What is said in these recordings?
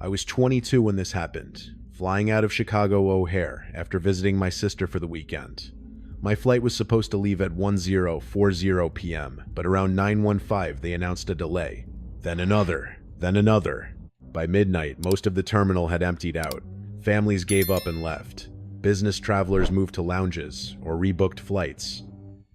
I was 22 when this happened, flying out of Chicago O'Hare after visiting my sister for the weekend. My flight was supposed to leave at 10:40 p.m., but around 9:15 they announced a delay. Then another. By midnight, most of the terminal had emptied out. Families gave up and left. Business travelers moved to lounges or rebooked flights.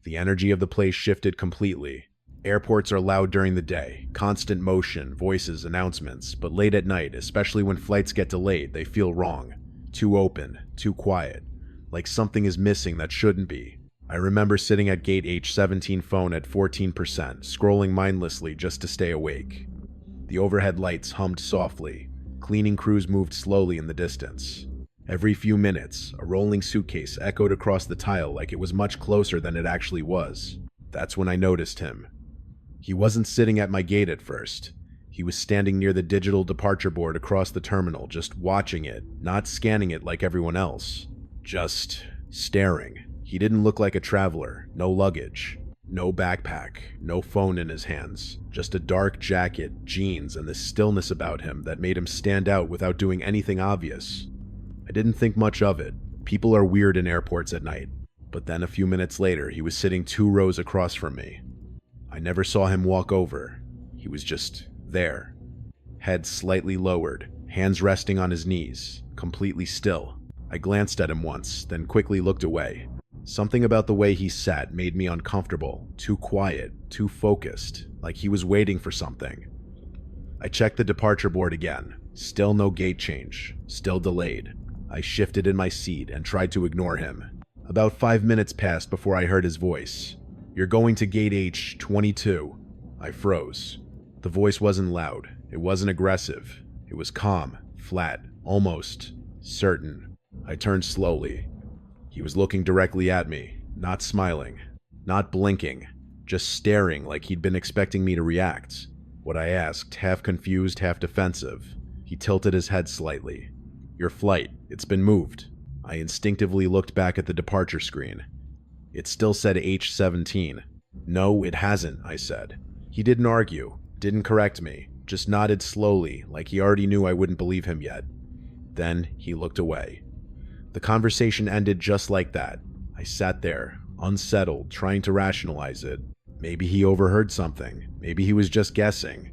The energy of the place shifted completely. Airports are loud during the day, constant motion, voices, announcements, but late at night, especially when flights get delayed, they feel wrong. Too open, too quiet, like something is missing that shouldn't be. I remember sitting at gate H17 phone at 14%, scrolling mindlessly just to stay awake. The overhead lights hummed softly. Cleaning crews moved slowly in the distance. Every few minutes, a rolling suitcase echoed across the tile like it was much closer than it actually was. That's when I noticed him. He wasn't sitting at my gate at first. He was standing near the digital departure board across the terminal, just watching it, not scanning it like everyone else. Just staring. He didn't look like a traveler, no luggage, no backpack, no phone in his hands, just a dark jacket, jeans, and this stillness about him that made him stand out without doing anything obvious. I didn't think much of it. People are weird in airports at night. But then a few minutes later, he was sitting 2 rows across from me. I never saw him walk over. He was just there. Head slightly lowered, hands resting on his knees, completely still. I glanced at him once, then quickly looked away. Something about the way he sat made me uncomfortable, too quiet, too focused, like he was waiting for something. I checked the departure board again. Still no gate change, still delayed. I shifted in my seat and tried to ignore him. About 5 minutes passed before I heard his voice. "You're going to gate H22. I froze. The voice wasn't loud. It wasn't aggressive. It was calm, flat, almost certain. I turned slowly. He was looking directly at me, not smiling, not blinking, just staring like he'd been expecting me to react. What I asked, half confused, half defensive. He tilted his head slightly. "Your flight, it's been moved." I instinctively looked back at the departure screen. It still said H17. "No, it hasn't," I said. He didn't argue, didn't correct me, just nodded slowly, like he already knew I wouldn't believe him yet. Then he looked away. The conversation ended just like that. I sat there, unsettled, trying to rationalize it. Maybe he overheard something. Maybe he was just guessing.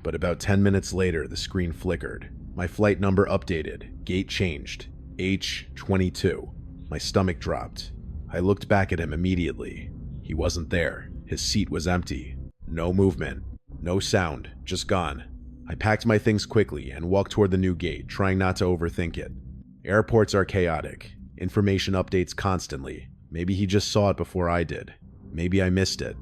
But about 10 minutes later, the screen flickered. My flight number updated. Gate changed. H22. My stomach dropped. I looked back at him immediately. He wasn't there. His seat was empty. No movement. No sound. Just gone. I packed my things quickly and walked toward the new gate, trying not to overthink it. Airports are chaotic. Information updates constantly. Maybe he just saw it before I did. Maybe I missed it.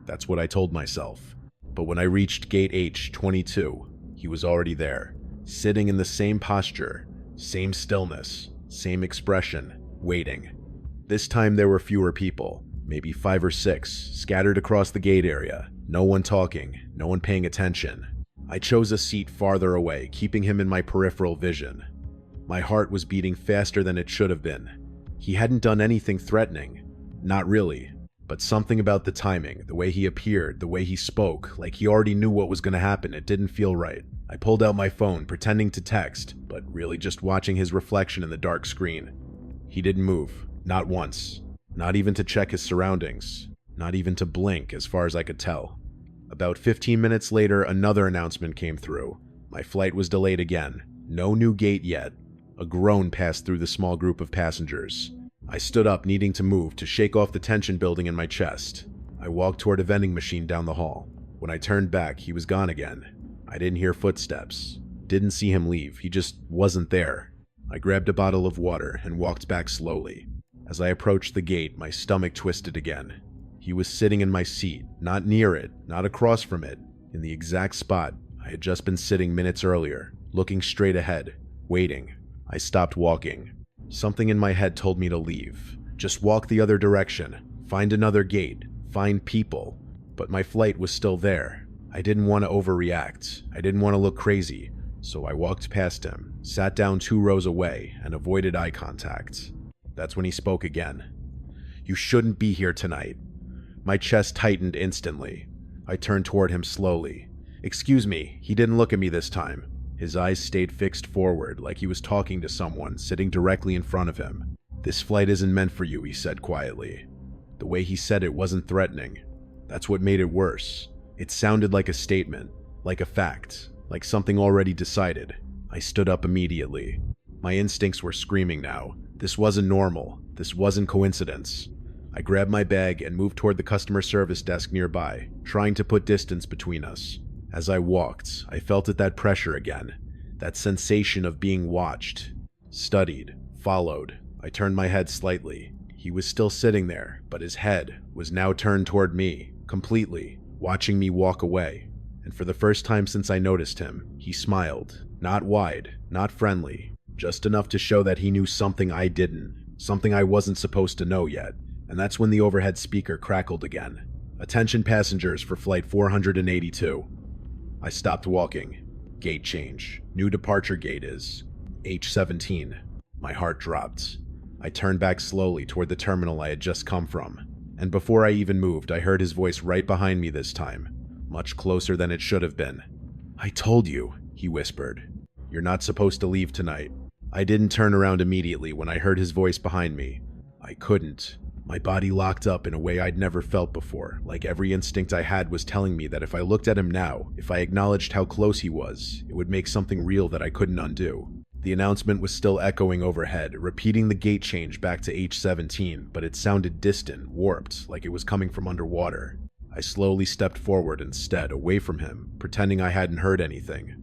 That's what I told myself. But when I reached gate H22, he was already there, sitting in the same posture, same stillness, same expression, waiting. This time there were fewer people, maybe 5 or 6, scattered across the gate area, no one talking, no one paying attention. I chose a seat farther away, keeping him in my peripheral vision. My heart was beating faster than it should have been. He hadn't done anything threatening. Not really. But something about the timing, the way he appeared, the way he spoke, like he already knew what was going to happen, it didn't feel right. I pulled out my phone, pretending to text, but really just watching his reflection in the dark screen. He didn't move. Not once. Not even to check his surroundings. Not even to blink, as far as I could tell. About 15 minutes later, another announcement came through. My flight was delayed again. No new gate yet. A groan passed through the small group of passengers. I stood up, needing to move, to shake off the tension building in my chest. I walked toward a vending machine down the hall. When I turned back, he was gone again. I didn't hear footsteps. Didn't see him leave. He just wasn't there. I grabbed a bottle of water and walked back slowly. As I approached the gate, my stomach twisted again. He was sitting in my seat, not near it, not across from it, in the exact spot I had just been sitting minutes earlier, looking straight ahead, waiting. I stopped walking. Something in my head told me to leave. Just walk the other direction. Find another gate. Find people. But my flight was still there. I didn't want to overreact. I didn't want to look crazy. So I walked past him, sat down 2 rows away, and avoided eye contact. That's when he spoke again. "You shouldn't be here tonight." My chest tightened instantly. I turned toward him slowly. "Excuse me," he didn't look at me this time. His eyes stayed fixed forward like he was talking to someone sitting directly in front of him. "This flight isn't meant for you," he said quietly. The way he said it wasn't threatening. That's what made it worse. It sounded like a statement, like a fact, like something already decided. I stood up immediately. My instincts were screaming now. This wasn't normal. This wasn't coincidence. I grabbed my bag and moved toward the customer service desk nearby, trying to put distance between us. As I walked, I felt that pressure again, that sensation of being watched, studied, followed. I turned my head slightly. He was still sitting there, but his head was now turned toward me, completely, watching me walk away. And for the first time since I noticed him, he smiled. Not wide, not friendly, just enough to show that he knew something I didn't, something I wasn't supposed to know yet. And that's when the overhead speaker crackled again. "Attention passengers for flight 482. I stopped walking. "Gate change. New departure gate is H17. My heart dropped. I turned back slowly toward the terminal I had just come from. And before I even moved, I heard his voice right behind me this time, much closer than it should have been. "I told you," he whispered. "You're not supposed to leave tonight." I didn't turn around immediately when I heard his voice behind me. I couldn't. My body locked up in a way I'd never felt before, like every instinct I had was telling me that if I looked at him now, if I acknowledged how close he was, it would make something real that I couldn't undo. The announcement was still echoing overhead, repeating the gate change back to H17, but it sounded distant, warped, like it was coming from underwater. I slowly stepped forward instead, away from him, pretending I hadn't heard anything.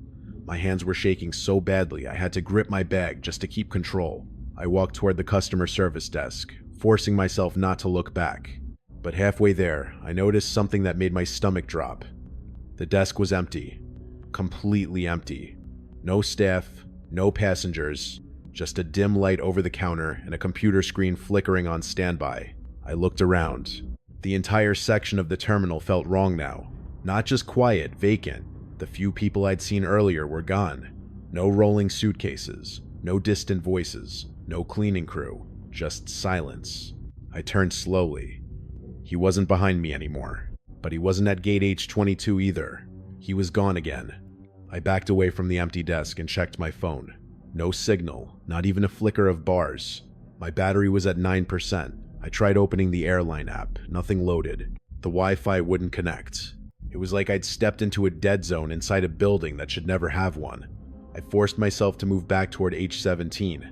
My hands were shaking so badly I had to grip my bag just to keep control. I walked toward the customer service desk, forcing myself not to look back. But halfway there, I noticed something that made my stomach drop. The desk was empty. Completely empty. No staff, no passengers, just a dim light over the counter and a computer screen flickering on standby. I looked around. The entire section of the terminal felt wrong now. Not just quiet, vacant. The few people I'd seen earlier were gone. No rolling suitcases, no distant voices, no cleaning crew. Just silence. I turned slowly. He wasn't behind me anymore, but he wasn't at gate H22 either. He was gone again. I backed away from the empty desk and checked my phone. No signal, not even a flicker of bars. My battery was at 9%. I tried opening the airline app, nothing loaded. The Wi-Fi wouldn't connect. It was like I'd stepped into a dead zone inside a building that should never have one. I forced myself to move back toward H17.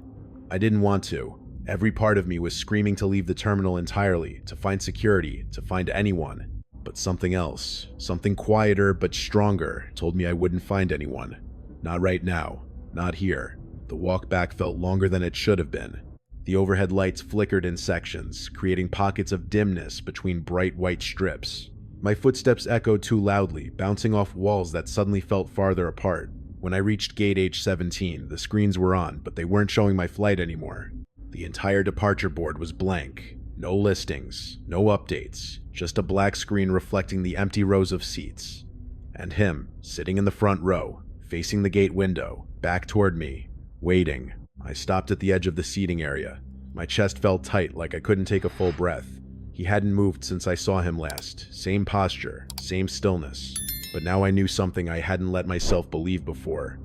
I didn't want to. Every part of me was screaming to leave the terminal entirely, to find security, to find anyone. But something else, something quieter but stronger, told me I wouldn't find anyone. Not right now. Not here. The walk back felt longer than it should have been. The overhead lights flickered in sections, creating pockets of dimness between bright white strips. My footsteps echoed too loudly, bouncing off walls that suddenly felt farther apart. When I reached gate H17, the screens were on, but they weren't showing my flight anymore. The entire departure board was blank. No listings, no updates, just a black screen reflecting the empty rows of seats. And him, sitting in the front row, facing the gate window, back toward me, waiting. I stopped at the edge of the seating area. My chest felt tight, like I couldn't take a full breath. He hadn't moved since I saw him last. Same posture, same stillness. But now I knew something I hadn't let myself believe before.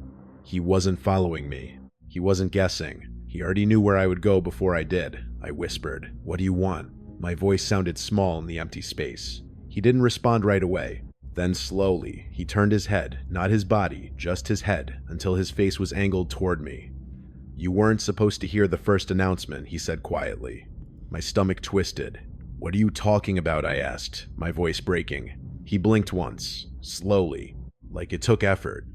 He wasn't following me. He wasn't guessing. He already knew where I would go before I did. I whispered, "What do you want?" My voice sounded small in the empty space. He didn't respond right away. Then slowly, he turned his head, not his body, just his head, until his face was angled toward me. "You weren't supposed to hear the first announcement," he said quietly. My stomach twisted. "What are you talking about?" I asked, my voice breaking. He blinked once, slowly, like it took effort.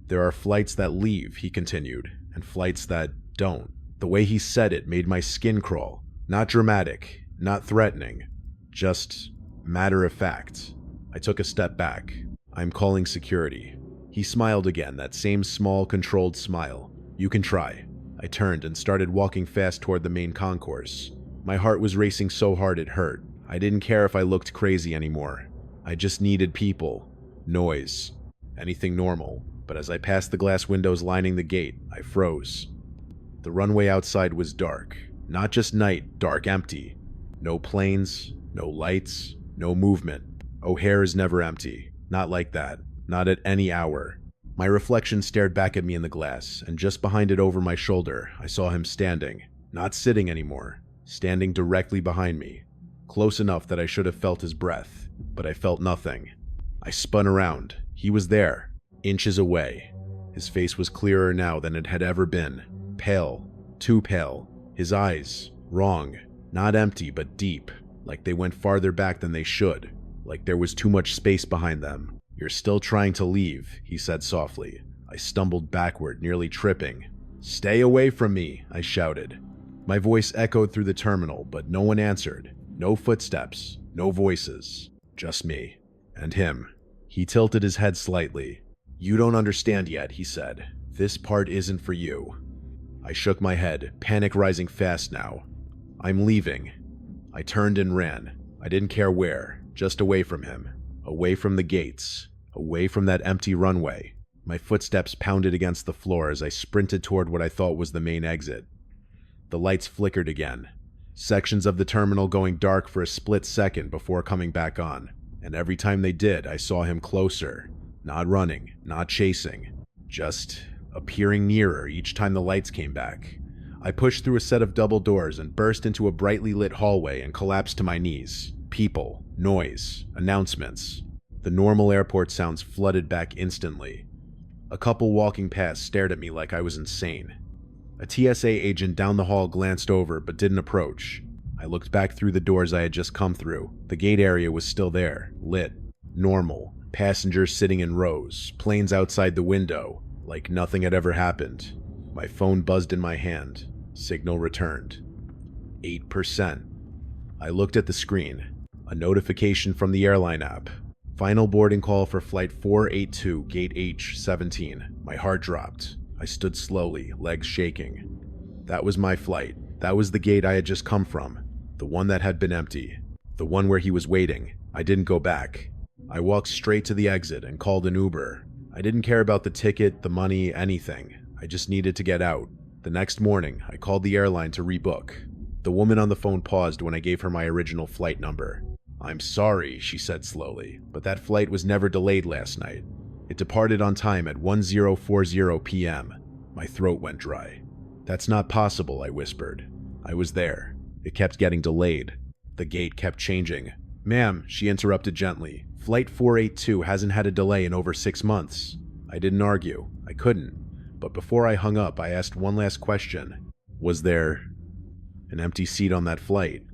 "There are flights that leave," he continued, "and flights that don't." The way he said it made my skin crawl. Not dramatic, not threatening, just matter of fact. I took a step back. "I'm calling security." He smiled again, that same small, controlled smile. "You can try." I turned and started walking fast toward the main concourse. My heart was racing so hard it hurt. I didn't care if I looked crazy anymore. I just needed people, noise, anything normal. But as I passed the glass windows lining the gate, I froze. The runway outside was dark. Not just night, dark, empty. No planes, no lights, no movement. O'Hare is never empty. Not like that. Not at any hour. My reflection stared back at me in the glass, and just behind it over my shoulder, I saw him standing. Not sitting anymore. Standing directly behind me. Close enough that I should have felt his breath, but I felt nothing. I spun around. He was there, inches away. His face was clearer now than it had ever been. Pale. Too pale. His eyes, wrong. Not empty, but deep. Like they went farther back than they should. Like there was too much space behind them. "You're still trying to leave," he said softly. I stumbled backward, nearly tripping. "Stay away from me," I shouted. My voice echoed through the terminal, but no one answered. No footsteps, no voices. Just me. And him. He tilted his head slightly. "You don't understand yet," he said. "This part isn't for you." I shook my head, panic rising fast now. "I'm leaving." I turned and ran. I didn't care where, just away from him. Away from the gates. Away from that empty runway. My footsteps pounded against the floor as I sprinted toward what I thought was the main exit. The lights flickered again. Sections of the terminal going dark for a split second before coming back on. And every time they did, I saw him closer. Not running, not chasing. Just appearing nearer each time the lights came back. I pushed through a set of double doors and burst into a brightly lit hallway and collapsed to my knees. People, noise, announcements. The normal airport sounds flooded back instantly. A couple walking past stared at me like I was insane. A TSA agent down the hall glanced over but didn't approach. I looked back through the doors I had just come through. The gate area was still there, lit, normal. Passengers sitting in rows, planes outside the window, like nothing had ever happened. My phone buzzed in my hand. Signal returned. 8%. I looked at the screen. A notification from the airline app. Final boarding call for flight 482, gate H17. My heart dropped. I stood slowly, legs shaking. That was my flight. That was the gate I had just come from. The one that had been empty. The one where he was waiting. I didn't go back. I walked straight to the exit and called an Uber. I didn't care about the ticket, the money, anything. I just needed to get out. The next morning, I called the airline to rebook. The woman on the phone paused when I gave her my original flight number. "I'm sorry," she said slowly, "but that flight was never delayed last night. It departed on time at 10:40 p.m. My throat went dry. "That's not possible," I whispered. I was there. It kept getting delayed. The gate kept changing. "Ma'am," she interrupted gently, "Flight 482 hasn't had a delay in over 6 months. I didn't argue. I couldn't. But before I hung up, I asked one last question. Was there an empty seat on that flight?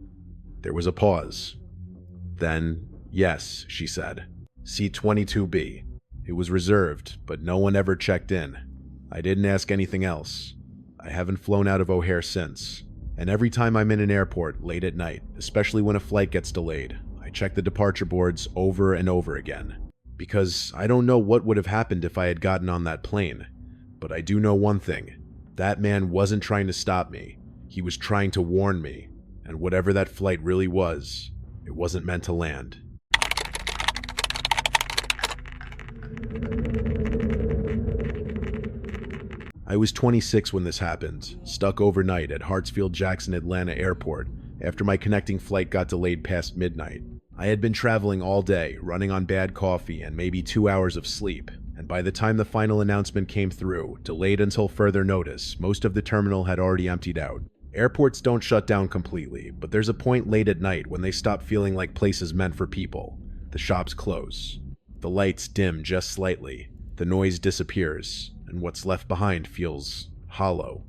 There was a pause. Then, "Yes," she said. "Seat 22B. It was reserved, but no one ever checked in. I didn't ask anything else. I haven't flown out of O'Hare since. And every time I'm in an airport, late at night, especially when a flight gets delayed, I check the departure boards over and over again. Because I don't know what would have happened if I had gotten on that plane. But I do know one thing. That man wasn't trying to stop me. He was trying to warn me. And whatever that flight really was, it wasn't meant to land." I was 26 when this happened, stuck overnight at Hartsfield-Jackson Atlanta Airport after my connecting flight got delayed past midnight. I had been traveling all day, running on bad coffee and maybe 2 hours of sleep, and by the time the final announcement came through, delayed until further notice, most of the terminal had already emptied out. Airports don't shut down completely, but there's a point late at night when they stop feeling like places meant for people. The shops close. The lights dim just slightly. The noise disappears, and what's left behind feels hollow.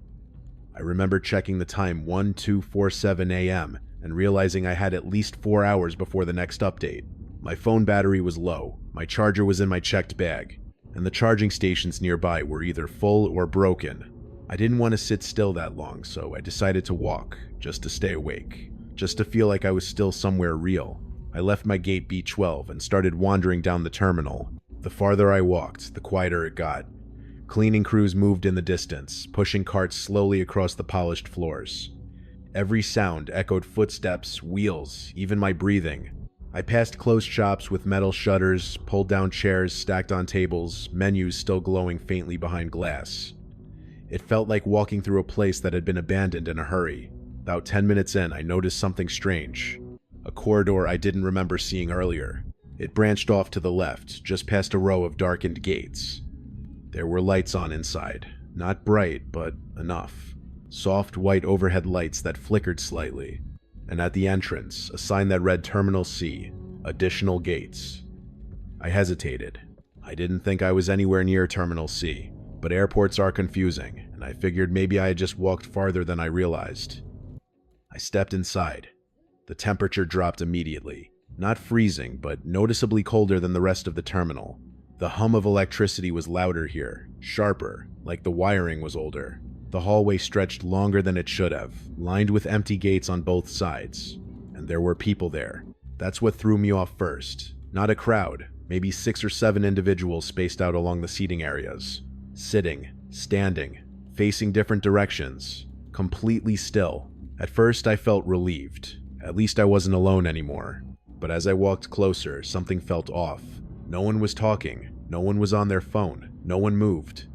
I remember checking the time 1247 a.m. and realizing I had at least 4 hours before the next update. My phone battery was low, my charger was in my checked bag, and the charging stations nearby were either full or broken. I didn't want to sit still that long, so I decided to walk, just to stay awake, just to feel like I was still somewhere real. I left my gate B12 and started wandering down the terminal. The farther I walked, the quieter it got. Cleaning crews moved in the distance, pushing carts slowly across the polished floors. Every sound echoed footsteps, wheels, even my breathing. I passed closed shops with metal shutters, pulled down chairs stacked on tables, menus still glowing faintly behind glass. It felt like walking through a place that had been abandoned in a hurry. About 10 minutes in, I noticed something strange. A corridor I didn't remember seeing earlier. It branched off to the left, just past a row of darkened gates. There were lights on inside, not bright, but enough. Soft white overhead lights that flickered slightly. And at the entrance, a sign that read Terminal C, Additional Gates. I hesitated. I didn't think I was anywhere near Terminal C, but airports are confusing, and I figured maybe I had just walked farther than I realized. I stepped inside. The temperature dropped immediately. Not freezing, but noticeably colder than the rest of the terminal. The hum of electricity was louder here, sharper, like the wiring was older. The hallway stretched longer than it should have, lined with empty gates on both sides. And there were people there. That's what threw me off first. Not a crowd, maybe 6 or 7 individuals spaced out along the seating areas. Sitting, standing, facing different directions, completely still. At first I felt relieved. At least I wasn't alone anymore. But as I walked closer, something felt off. No one was talking. No one was on their phone. No one moved.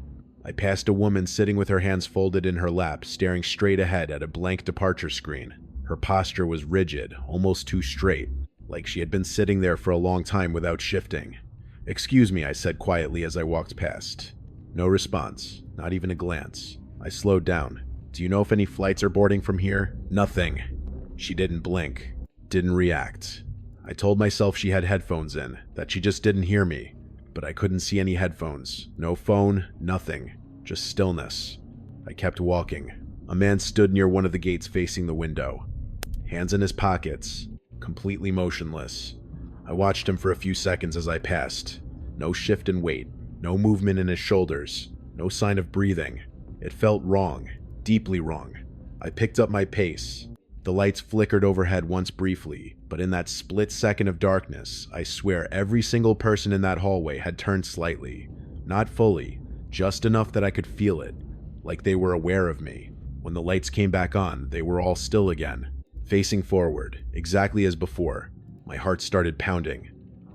I passed a woman sitting with her hands folded in her lap, staring straight ahead at a blank departure screen. Her posture was rigid, almost too straight, like she had been sitting there for a long time without shifting. "Excuse me," I said quietly as I walked past. No response, not even a glance. I slowed down. "Do you know if any flights are boarding from here?" "Nothing." She didn't blink, didn't react. I told myself she had headphones in, that she just didn't hear me, but I couldn't see any headphones. No phone, nothing, just stillness. I kept walking. A man stood near one of the gates facing the window, hands in his pockets, completely motionless. I watched him for a few seconds as I passed. No shift in weight, no movement in his shoulders, no sign of breathing. It felt wrong, deeply wrong. I picked up my pace. The lights flickered overhead once briefly, but in that split second of darkness, I swear every single person in that hallway had turned slightly. Not fully, just enough that I could feel it, like they were aware of me. When the lights came back on, they were all still again, facing forward, exactly as before. My heart started pounding.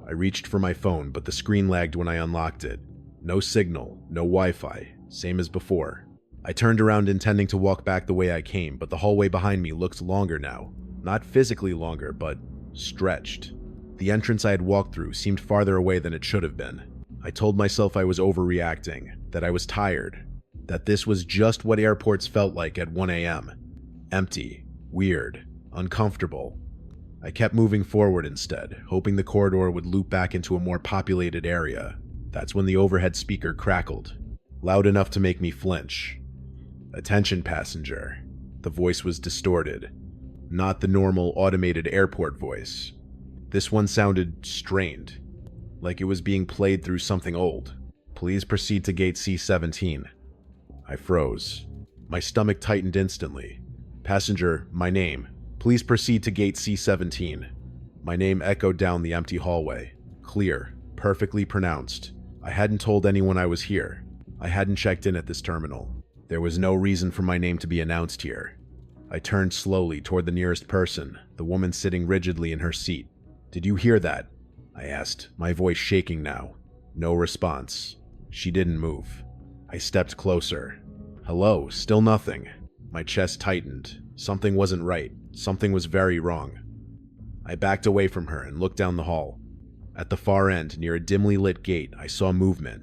I reached for my phone, but the screen lagged when I unlocked it. No signal, no Wi-Fi, same as before. I turned around intending to walk back the way I came, but the hallway behind me looked longer now. Not physically longer, but stretched. The entrance I had walked through seemed farther away than it should have been. I told myself I was overreacting, that I was tired, that this was just what airports felt like at 1 a.m. Empty, weird, uncomfortable. I kept moving forward instead, hoping the corridor would loop back into a more populated area. That's when the overhead speaker crackled, loud enough to make me flinch. "Attention, passenger." The voice was distorted, not the normal automated airport voice. This one sounded strained, like it was being played through something old. "Please proceed to gate C-17. I froze. My stomach tightened instantly. "Passenger, my name. Please proceed to gate C-17. My name echoed down the empty hallway. Clear, perfectly pronounced. I hadn't told anyone I was here. I hadn't checked in at this terminal. There was no reason for my name to be announced here. I turned slowly toward the nearest person, the woman sitting rigidly in her seat. "Did you hear that?" I asked, my voice shaking now. No response. She didn't move. I stepped closer. "Hello, still nothing." My chest tightened. Something wasn't right. Something was very wrong. I backed away from her and looked down the hall. At the far end, near a dimly lit gate, I saw movement.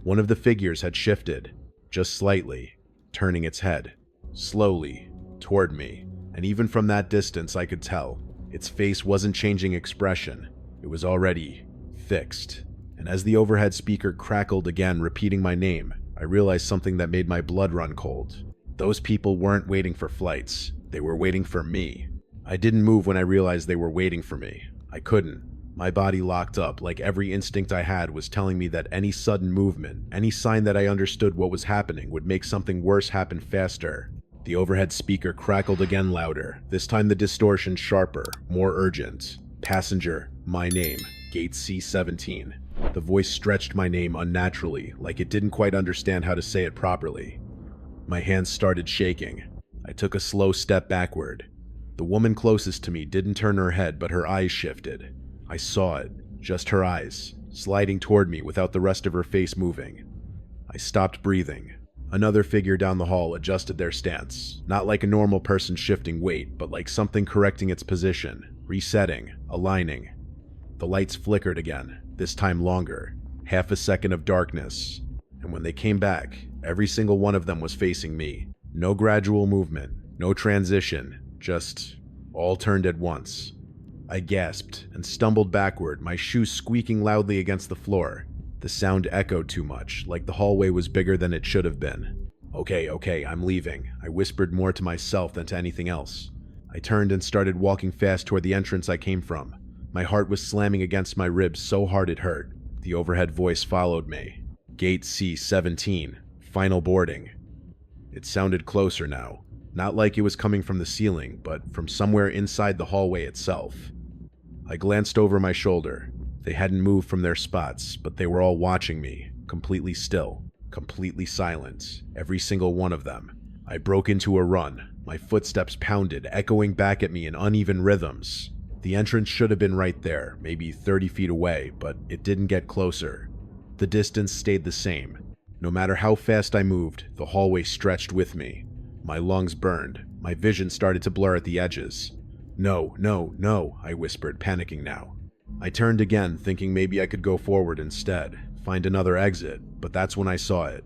One of the figures had shifted, just slightly, turning its head, slowly, toward me, and even from that distance I could tell, its face wasn't changing expression. It was already fixed. And as the overhead speaker crackled again, repeating my name, I realized something that made my blood run cold. Those people weren't waiting for flights. They were waiting for me. I didn't move when I realized they were waiting for me. I couldn't. My body locked up, like every instinct I had was telling me that any sudden movement, any sign that I understood what was happening, would make something worse happen faster. The overhead speaker crackled again louder, this time the distortion sharper, more urgent. "Passenger, my name, gate C-17. The voice stretched my name unnaturally, like it didn't quite understand how to say it properly. My hands started shaking. I took a slow step backward. The woman closest to me didn't turn her head, but her eyes shifted. I saw it, just her eyes, sliding toward me without the rest of her face moving. I stopped breathing. Another figure down the hall adjusted their stance, not like a normal person shifting weight, but like something correcting its position, resetting, aligning. The lights flickered again, this time longer. Half a second of darkness. and when they came back, every single one of them was facing me. No gradual movement, no transition, just all turned at once. I gasped and stumbled backward, my shoes squeaking loudly against the floor. The sound echoed too much, like the hallway was bigger than it should have been. Okay, I'm leaving, I whispered more to myself than to anything else. I turned and started walking fast toward the entrance I came from. My heart was slamming against my ribs so hard it hurt. The overhead voice followed me. Gate C-17, final boarding. It sounded closer now, not like it was coming from the ceiling, but from somewhere inside the hallway itself. I glanced over my shoulder. They hadn't moved from their spots, but they were all watching me, completely still, completely silent, every single one of them. I broke into a run. My footsteps pounded, echoing back at me in uneven rhythms. The entrance should have been right there, maybe 30 feet away, but it didn't get closer. The distance stayed the same. No matter how fast I moved, the hallway stretched with me. My lungs burned. My vision started to blur at the edges. No, I whispered, panicking now. I turned again, thinking maybe I could go forward instead, find another exit, but that's when I saw it.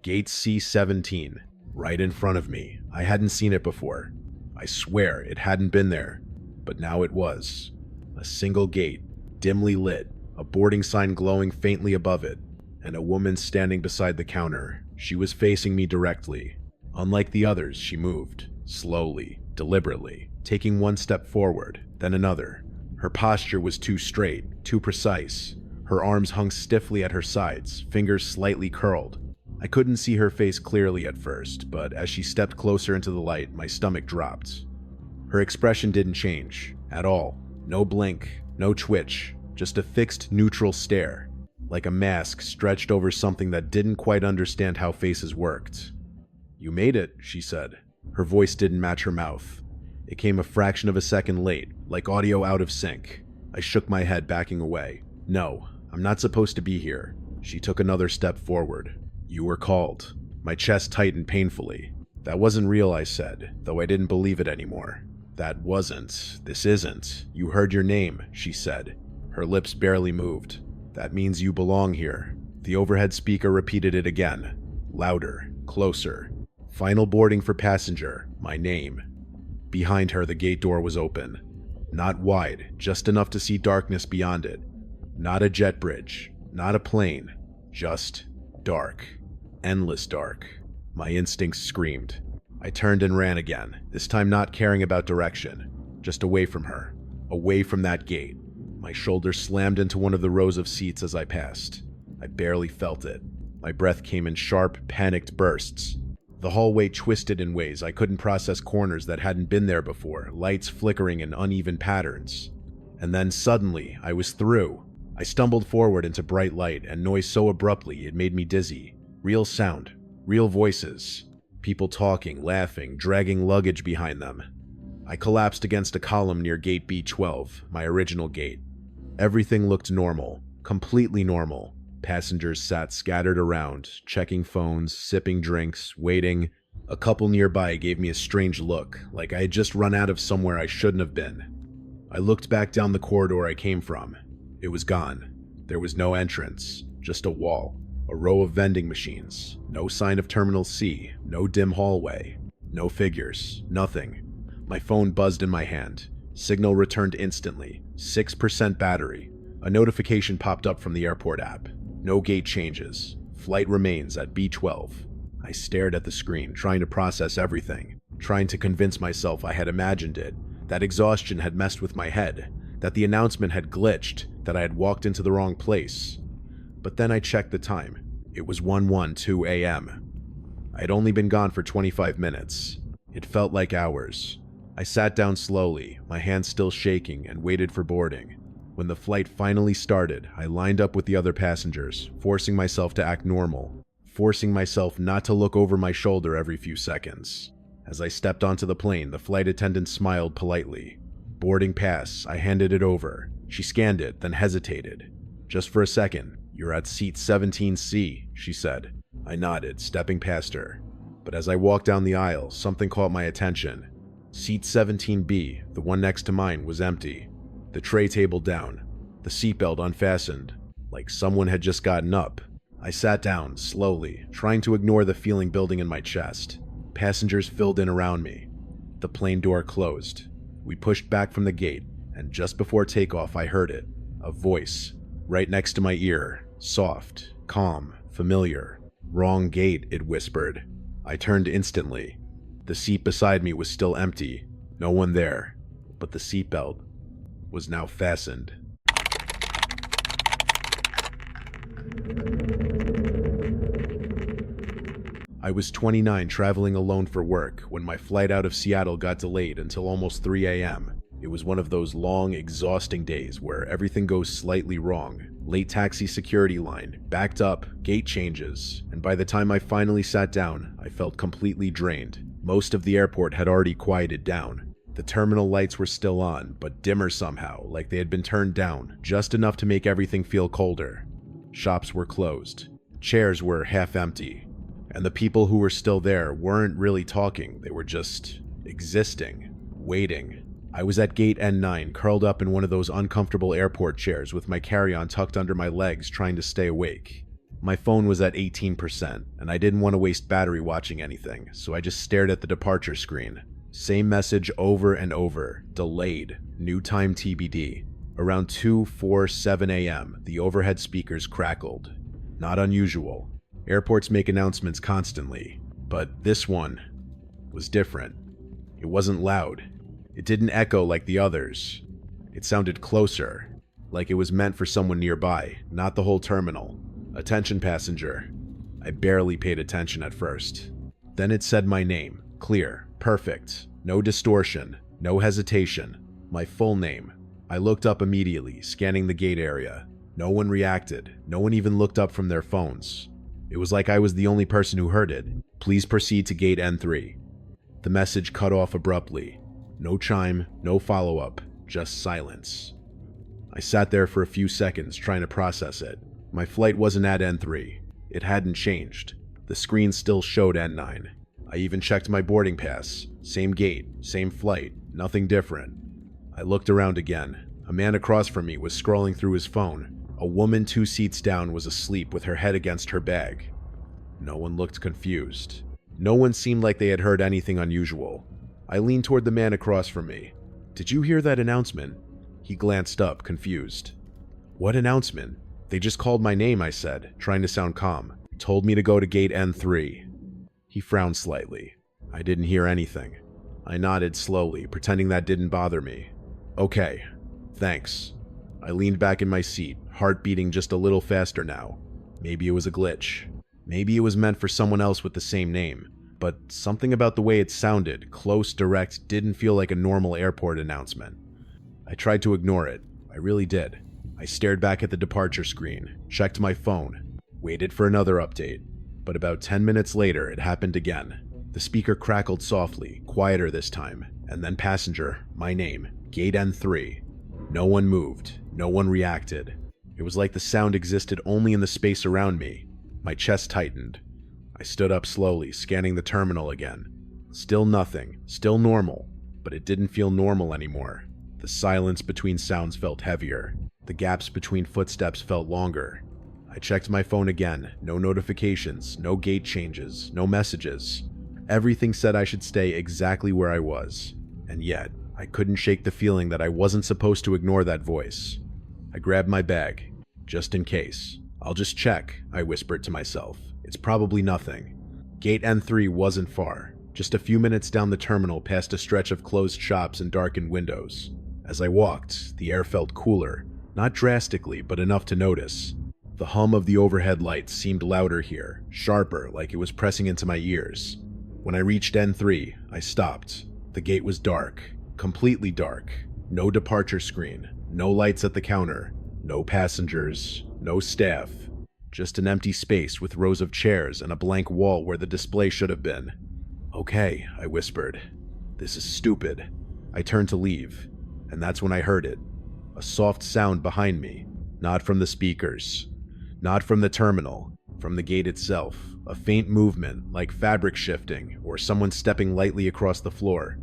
Gate C-17, right in front of me. I hadn't seen it before. I swear it hadn't been there, but now it was. A single gate, dimly lit, a boarding sign glowing faintly above it, and a woman standing beside the counter. She was facing me directly. Unlike the others, she moved, slowly, deliberately, taking one step forward, then another. Her posture was too straight, too precise. Her arms hung stiffly at her sides, fingers slightly curled. I couldn't see her face clearly at first, but as she stepped closer into the light, my stomach dropped. Her expression didn't change, at all. No blink, no twitch, just a fixed, neutral stare, like a mask stretched over something that didn't quite understand how faces worked. "You made it," she said. Her voice didn't match her mouth. It came a fraction of a second late, like audio out of sync. I shook my head, backing away. "No, I'm not supposed to be here." She took another step forward. "You were called." My chest tightened painfully. "That wasn't real," I said, though I didn't believe it anymore. "That wasn't. This isn't. You heard your name," she said. Her lips barely moved. "That means you belong here." The overhead speaker repeated it again. Louder, closer. "Final boarding for passenger. My name." Behind her, the gate door was open. Not wide, just enough to see darkness beyond it. Not a jet bridge, not a plane, just dark. Endless dark. My instincts screamed. I turned and ran again, this time not caring about direction, just away from her, away from that gate. My shoulder slammed into one of the rows of seats as I passed. I barely felt it. My breath came in sharp, panicked bursts. The hallway twisted in ways I couldn't process, corners that hadn't been there before, lights flickering in uneven patterns. And then suddenly, I was through. I stumbled forward into bright light and noise so abruptly it made me dizzy. Real sound, real voices. People talking, laughing, dragging luggage behind them. I collapsed against a column near gate B12, my original gate. Everything looked normal, completely normal. Passengers sat scattered around, checking phones, sipping drinks, waiting. A couple nearby gave me a strange look, like I had just run out of somewhere I shouldn't have been. I looked back down the corridor I came from. It was gone. There was no entrance, just a wall, a row of vending machines, no sign of Terminal C, no dim hallway, no figures, nothing. My phone buzzed in my hand. Signal returned instantly, 6% battery. A notification popped up from the airport app. No gate changes. Flight remains at B12. I stared at the screen, trying to process everything, trying to convince myself I had imagined it, that exhaustion had messed with my head, that the announcement had glitched, that I had walked into the wrong place. But then I checked the time. It was 1:12 a.m. I had only been gone for 25 minutes. It felt like hours. I sat down slowly, my hands still shaking, and waited for boarding. When the flight finally started, I lined up with the other passengers, forcing myself to act normal, forcing myself not to look over my shoulder every few seconds. As I stepped onto the plane, the flight attendant smiled politely. "Boarding pass," I handed it over. She scanned it, then hesitated. "Just for a second. You're at seat 17C, she said. I nodded, stepping past her. But as I walked down the aisle, something caught my attention. Seat 17B, the one next to mine, was empty. The tray table down, the seatbelt unfastened, like someone had just gotten up. I sat down, slowly, trying to ignore the feeling building in my chest. Passengers filled in around me. The plane door closed. We pushed back from the gate, and just before takeoff I heard it. A voice, right next to my ear, soft, calm, familiar. "Wrong gate," it whispered. I turned instantly. The seat beside me was still empty. No one there, but the seatbelt was now fastened. I was 29, traveling alone for work, when my flight out of Seattle got delayed until almost 3 a.m. It was one of those long, exhausting days where everything goes slightly wrong. Late taxi security line, backed up, gate changes, and by the time I finally sat down, I felt completely drained. Most of the airport had already quieted down. The terminal lights were still on, but dimmer somehow, like they had been turned down, just enough to make everything feel colder. Shops were closed. Chairs were half empty. And the people who were still there weren't really talking, they were just existing, waiting. I was at gate N9, curled up in one of those uncomfortable airport chairs with my carry-on tucked under my legs, trying to stay awake. My phone was at 18%, and I didn't want to waste battery watching anything, so I just stared at the departure screen. Same message over and over, delayed, new time TBD. Around 2:47 a.m., the overhead speakers crackled. Not unusual. Airports make announcements constantly, but this one was different. It wasn't loud. It didn't echo like the others. It sounded closer, like it was meant for someone nearby, not the whole terminal. "Attention passenger." I barely paid attention at first. Then it said my name, clear, perfect, no distortion, no hesitation, my full name. I looked up immediately, scanning the gate area. No one reacted. No one even looked up from their phones. It was like I was the only person who heard it. "Please proceed to gate N3. The message cut off abruptly. No chime, no follow-up, just silence. I sat there for a few seconds trying to process it. My flight wasn't at N3. It hadn't changed. The screen still showed N9. I even checked my boarding pass. Same gate, same flight, nothing different. I looked around again. A man across from me was scrolling through his phone. A woman 2 seats down was asleep with her head against her bag. No one looked confused. No one seemed like they had heard anything unusual. I leaned toward the man across from me. "Did you hear that announcement?" He glanced up, confused. "What announcement?" "They just called my name," I said, trying to sound calm. "Told me to go to gate N3. He frowned slightly. I didn't hear anything. I nodded slowly, pretending that didn't bother me. "Okay, thanks." I leaned back in my seat, heart beating just a little faster now. Maybe it was a glitch. Maybe it was meant for someone else with the same name. But something about the way it sounded, close, direct, didn't feel like a normal airport announcement. I tried to ignore it. I really did. I stared back at the departure screen, checked my phone, waited for another update. But about 10 minutes later, it happened again. The speaker crackled softly, quieter this time, and then passenger, my name, gate N3. No one moved. No one reacted. It was like the sound existed only in the space around me. My chest tightened. I stood up slowly, scanning the terminal again. Still nothing. Still normal. But it didn't feel normal anymore. The silence between sounds felt heavier. The gaps between footsteps felt longer. I checked my phone again. No notifications, no gate changes, no messages. Everything said I should stay exactly where I was. And yet, I couldn't shake the feeling that I wasn't supposed to ignore that voice. I grabbed my bag, just in case. "I'll just check," I whispered to myself. "It's probably nothing." Gate N3 wasn't far, just a few minutes down the terminal past a stretch of closed shops and darkened windows. As I walked, the air felt cooler, not drastically, but enough to notice. The hum of the overhead lights seemed louder here, sharper, like it was pressing into my ears. When I reached N3, I stopped. The gate was dark, completely dark. No departure screen, no lights at the counter, no passengers, no staff. Just an empty space with rows of chairs and a blank wall where the display should have been. "Okay," I whispered. "This is stupid." I turned to leave, and that's when I heard it. A soft sound behind me, not from the speakers, not from the terminal, from the gate itself. A faint movement, like fabric shifting or someone stepping lightly across the floor.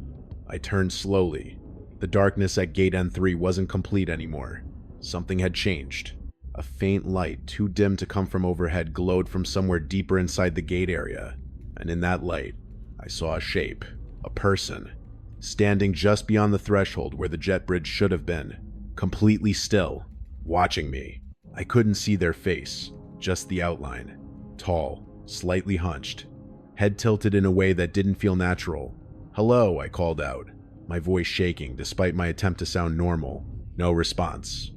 I turned slowly. The darkness at gate N3 wasn't complete anymore. Something had changed. A faint light, too dim to come from overhead, glowed from somewhere deeper inside the gate area, and in that light, I saw a shape, a person, standing just beyond the threshold where the jet bridge should have been, completely still, watching me. I couldn't see their face, just the outline. Tall, slightly hunched, head tilted in a way that didn't feel natural. "Hello," I called out, my voice shaking despite my attempt to sound normal. No response.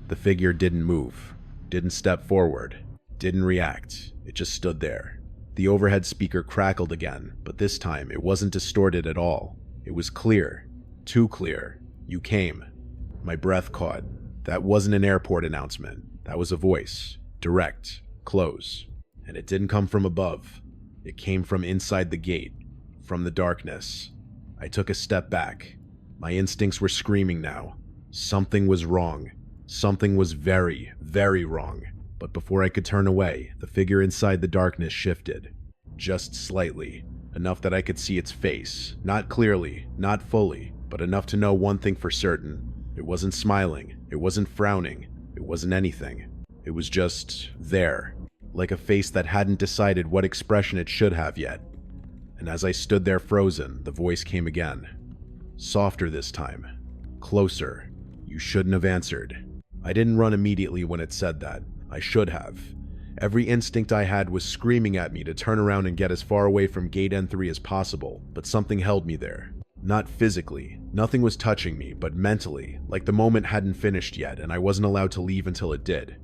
The figure didn't move, didn't step forward, didn't react. It just stood there. The overhead speaker crackled again, but this time it wasn't distorted at all. It was clear. Too clear. "You came." My breath caught. That wasn't an airport announcement. That was a voice. Direct. Close. And it didn't come from above. It came from inside the gate. From the darkness. I took a step back. My instincts were screaming now. Something was wrong. Something was very, very wrong. But before I could turn away, the figure inside the darkness shifted. Just slightly. Enough that I could see its face. Not clearly, not fully, but enough to know one thing for certain. It wasn't smiling. It wasn't frowning. It wasn't anything. It was just there. Like a face that hadn't decided what expression it should have yet. And as I stood there frozen, the voice came again. Softer this time. Closer. "You shouldn't have answered." I didn't run immediately when it said that. I should have. Every instinct I had was screaming at me to turn around and get as far away from Gate N3 as possible, but something held me there. Not physically. Nothing was touching me, but mentally, like the moment hadn't finished yet and I wasn't allowed to leave until it did.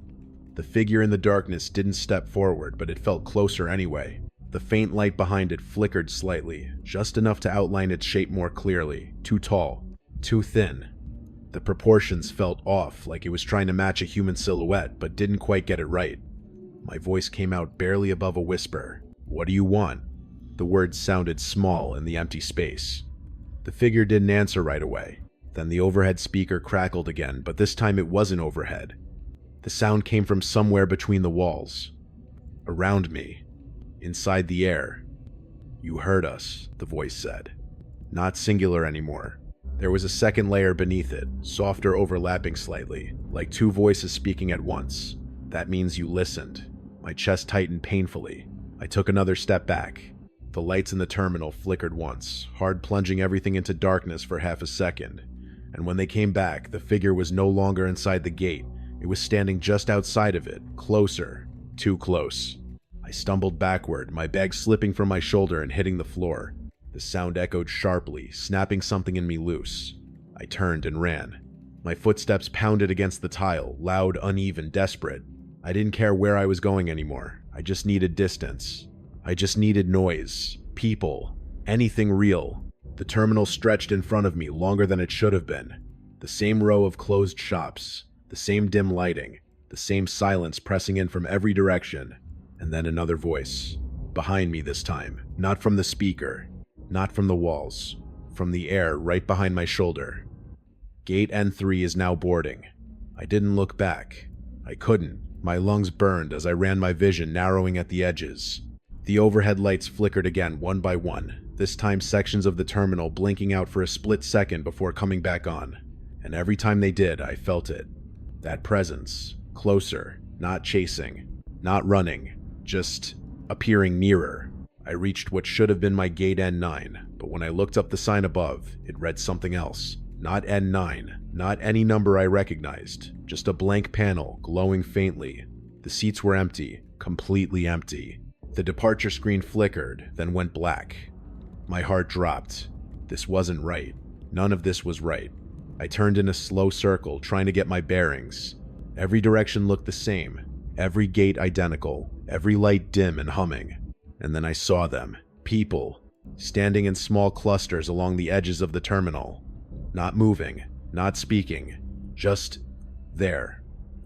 The figure in the darkness didn't step forward, but it felt closer anyway. The faint light behind it flickered slightly, just enough to outline its shape more clearly. Too tall. Too thin. The proportions felt off, like it was trying to match a human silhouette, but didn't quite get it right. My voice came out barely above a whisper. "What do you want?" The words sounded small in the empty space. The figure didn't answer right away. Then the overhead speaker crackled again, but this time it wasn't overhead. The sound came from somewhere between the walls. Around me. Inside the air. "You heard us," the voice said. Not singular anymore. There was a second layer beneath it, softer, overlapping slightly, like two voices speaking at once. "That means you listened." My chest tightened painfully. I took another step back. The lights in the terminal flickered once, hard plunging everything into darkness for half a second. And when they came back, the figure was no longer inside the gate. It was standing just outside of it, closer. Too close. I stumbled backward, my bag slipping from my shoulder and hitting the floor. The sound echoed sharply, snapping something in me loose. I turned and ran. My footsteps pounded against the tile, loud, uneven, desperate. I didn't care where I was going anymore. I just needed distance. I just needed noise, people, anything real. The terminal stretched in front of me longer than it should have been. The same row of closed shops, the same dim lighting, the same silence pressing in from every direction. And then another voice. Behind me this time, not from the speaker. Not from the walls, from the air right behind my shoulder. Gate N3 is now boarding. I didn't look back. I couldn't. My lungs burned as I ran my vision narrowing at the edges. The overhead lights flickered again, one by one, this time sections of the terminal blinking out for a split second before coming back on. And every time they did, I felt it. That presence. Closer. Not chasing. Not running. Just appearing nearer. I reached what should have been my gate N9, but when I looked up the sign above, it read something else. Not N9, not any number I recognized, just a blank panel, glowing faintly. The seats were empty, completely empty. The departure screen flickered, then went black. My heart dropped. This wasn't right. None of this was right. I turned in a slow circle, trying to get my bearings. Every direction looked the same, every gate identical, every light dim and humming. And then I saw them, people, standing in small clusters along the edges of the terminal. Not moving, not speaking, just there,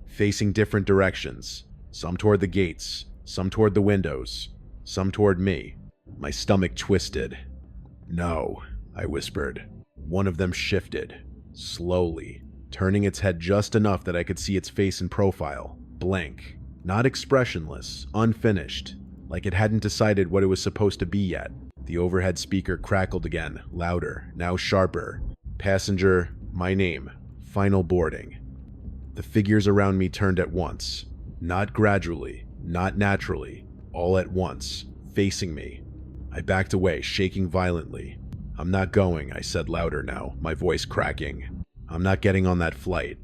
facing different directions, some toward the gates, some toward the windows, some toward me. My stomach twisted. "No," I whispered. One of them shifted, slowly, turning its head just enough that I could see its face in profile, blank, not expressionless, unfinished. Like it hadn't decided what it was supposed to be yet. The overhead speaker crackled again, louder, now sharper. "Passenger, my name. Final boarding." The The figures around me turned at once. Not gradually, not naturally, all at once, facing me. I backed away, shaking violently. "I'm not going," I said louder now, my voice cracking. "I'm not getting on that flight."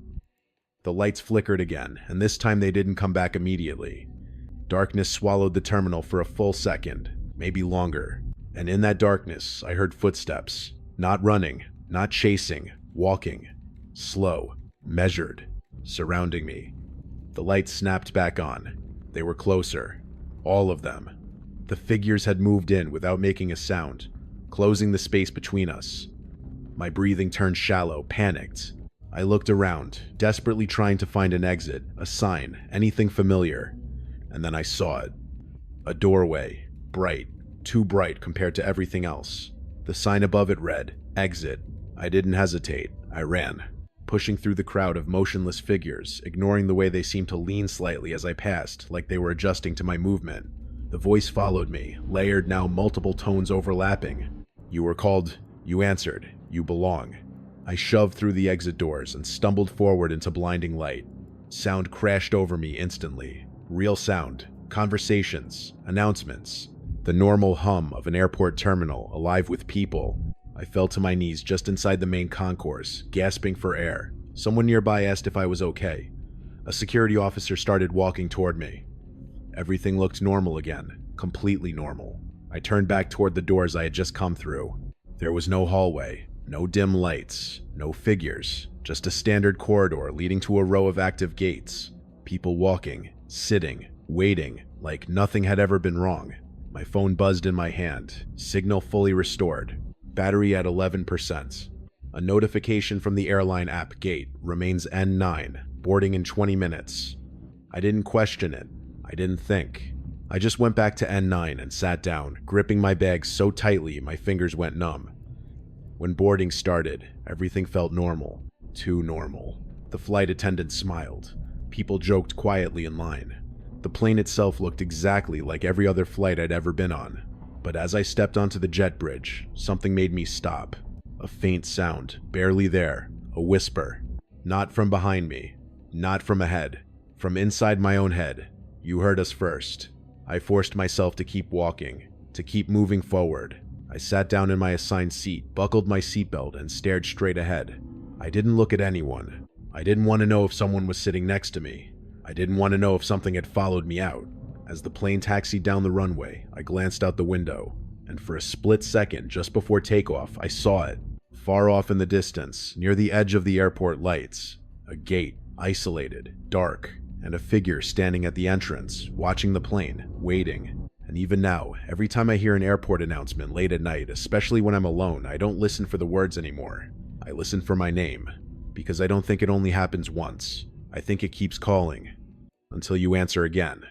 The lights flickered again, and this time they didn't come back immediately. Darkness swallowed the terminal for a full second, maybe longer. And in that darkness, I heard footsteps. Not running, not chasing, walking. Slow, measured, surrounding me. The lights snapped back on. They were closer. All of them. The figures had moved in without making a sound, closing the space between us. My breathing turned shallow, panicked. I looked around, desperately trying to find an exit, a sign, anything familiar. And then I saw it. A doorway, bright, too bright compared to everything else. The sign above it read, "Exit." I didn't hesitate. I ran, pushing through the crowd of motionless figures, ignoring the way they seemed to lean slightly as I passed, like they were adjusting to my movement. The voice followed me, layered now, multiple tones overlapping. "You were called. You answered. You belong." I shoved through the exit doors and stumbled forward into blinding light. Sound crashed over me instantly. Real sound. Conversations. Announcements. The normal hum of an airport terminal, alive with people. I fell to my knees just inside the main concourse, gasping for air. Someone nearby asked if I was okay. A security officer started walking toward me. Everything looked normal again, completely normal. I turned back toward the doors I had just come through. There was no hallway, no dim lights, no figures, just a standard corridor leading to a row of active gates. People walking, sitting, waiting, like nothing had ever been wrong. My phone buzzed in my hand, signal fully restored, battery at 11%. A notification from the airline app gate remains N9, boarding in 20 minutes. I didn't question it. I didn't think. I just went back to N9 and sat down, gripping my bag so tightly my fingers went numb. When boarding started, everything felt normal. Too normal. The flight attendant smiled. People joked quietly in line. The plane itself looked exactly like every other flight I'd ever been on. But as I stepped onto the jet bridge, something made me stop. A faint sound, barely there, a whisper. Not from behind me, not from ahead, from inside my own head. "You heard us first." I forced myself to keep walking, to keep moving forward. I sat down in my assigned seat, buckled my seatbelt, and stared straight ahead. I didn't look at anyone. I didn't want to know if someone was sitting next to me. I didn't want to know if something had followed me out. As the plane taxied down the runway, I glanced out the window, and for a split second just before takeoff, I saw it. Far off in the distance, near the edge of the airport lights, a gate, isolated, dark, and a figure standing at the entrance, watching the plane, waiting. And even now, every time I hear an airport announcement late at night, especially when I'm alone, I don't listen for the words anymore. I listen for my name, because I don't think it only happens once. I think it keeps calling, until you answer again.